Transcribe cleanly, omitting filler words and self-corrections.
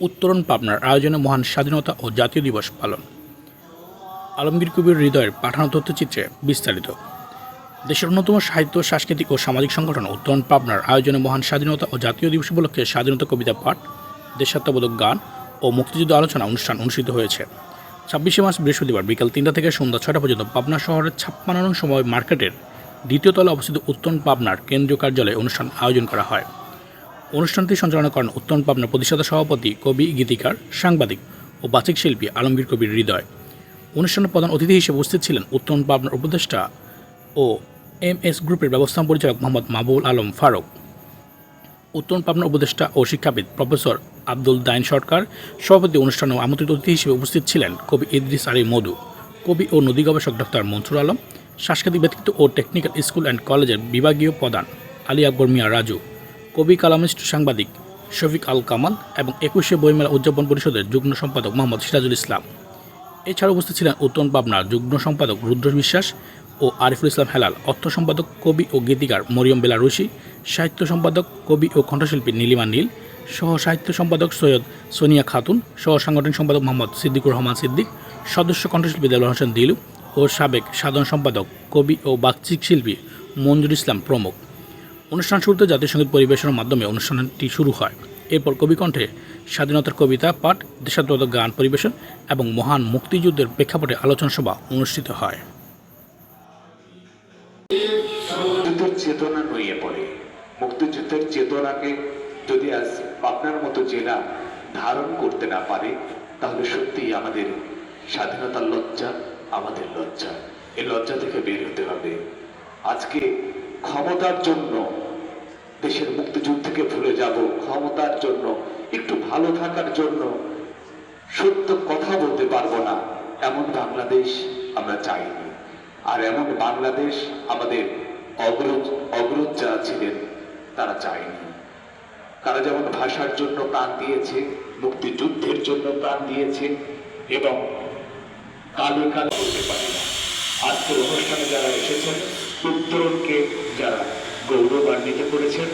উত্তরণ পাবনার আয়োজনে মহান স্বাধীনতা ও জাতীয় দিবস পালন। আলমগীর কবির হৃদয়ের পাঠানো তথ্যচিত্রে বিস্তারিত। দেশের অন্যতম সাহিত্য, সাংস্কৃতিক ও সামাজিক সংগঠন উত্তরণ পাবনার আয়োজনে মহান স্বাধীনতা ও জাতীয় দিবস উপলক্ষে স্বাধীনতা কবিতা পাঠ, দেশাত্মবোধক গান ও মুক্তিযুদ্ধ আলোচনা অনুষ্ঠান অনুষ্ঠিত হয়েছে। 26শে মার্চ বৃহস্পতিবার বিকাল 3টা থেকে সন্ধ্যা 6টা পর্যন্ত পাবনা শহরের 56 নং সময় মার্কেটের দ্বিতীয় তলায় অবস্থিত উত্তরণ পাবনার কেন্দ্রীয় কার্যালয়ে অনুষ্ঠান আয়োজন করা হয়। অনুষ্ঠানটি সঞ্চালনা করেন উত্তরণ পাবনার প্রতিষ্ঠাতা সভাপতি, কবি, গীতিকার, সাংবাদিক ও বাচিক শিল্পী আলমগীর কবির হৃদয়। অনুষ্ঠানে প্রধান অতিথি হিসেবে উপস্থিত ছিলেন উত্তরণ পাবনার উপদেষ্টা ও MS গ্রুপের ব্যবস্থাপনা পরিচালক মোহাম্মদ মাহবুবুল আলম ফারুক, উত্তরণ পাবনার উপদেষ্টা ও শিক্ষাবিদ প্রফেসর আব্দুল দাইন সরকার। সভাপতি অনুষ্ঠানে আমন্ত্রিত অতিথি হিসেবে উপস্থিত ছিলেন কবি ইদ্রিস আলী মধু, কবি ও নদী গবেষক ডক্টর মনসুর আলম, সাংস্কৃতিক ব্যক্তিত্ব ও টেকনিক্যাল স্কুল অ্যান্ড কলেজের বিভাগীয় প্রধান আলী আকবর মিয়া রাজু, কবি, কালামিস্ট, সাংবাদিক শফিক আল কামাল এবং 21শে বইমেলা উদযাপন পরিষদের যুগ্ম সম্পাদক মোহাম্মদ সিরাজুল ইসলাম। এছাড়া উপস্থিত ছিলেন উত্তরণ পাবনার যুগ্ম সম্পাদক রুদ্র বিশ্বাস ও আরিফুল ইসলাম হেলাল, অর্থ সম্পাদক, কবি ও গীতিকার মরিয়ম বেলারুশি, সাহিত্য সম্পাদক, কবি ও কণ্ঠশিল্পী নীলিমা নীল, সহ সাহিত্য সম্পাদক সৈয়দ সোনিয়া খাতুন, সহ সাংগঠনিক সম্পাদক মোহাম্মদ সিদ্দিকুর রহমান সিদ্দিক, সদস্য কণ্ঠশিল্পী দেলোয়ার হোসেন দিলু ও সাবেক সাধারণ সম্পাদক, কবি ও বাচিক শিল্পী মঞ্জুর ইসলাম প্রমুখ। অনুষ্ঠান শুরুতে জাতীয় সঙ্গীত পরিবেশনের মাধ্যমে অনুষ্ঠানটি শুরু হয়। এরপর কবিকণ্ঠে স্বাধীনতার কবিতা পাঠ, দেশাত্মবোধক গান পরিবেশন এবং মহান মুক্তিযুদ্ধের প্রেক্ষাপটে আলোচনা সভা অনুষ্ঠিত হয়। চেতনা নইয়ে পড়ে। মুক্তিযুদ্ধের চেতনাকে যদি আজ আপনার মতো জেলা ধারণ করতে না পারে, তাহলে সত্যিই আমাদের স্বাধীনতার লজ্জা, আমাদের লজ্জা। এই লজ্জা থেকে বের হতে হবে। আজকে ক্ষমতার জন্য দেশের মুক্তিযুদ্ধকে ভুলে যাব, ক্ষমতার জন্য, একটু ভালো থাকার জন্য সত্য কথা বলতে পারবো না, এমন বাংলাদেশ আমরা চাইনি। আর এমন বাংলাদেশ আমাদের অগ্রজ যারা ছিলেন তারা চায়নি। তারা যেমন ভাষার জন্য প্রাণ দিয়েছে, মুক্তিযুদ্ধের জন্য প্রাণ দিয়েছে, এবং কালে কালে বলতে পারি না। আজকের অনুষ্ঠানে যারা এসেছেন, উত্তরণকে যারা গৌরবান্বিত করেছেন,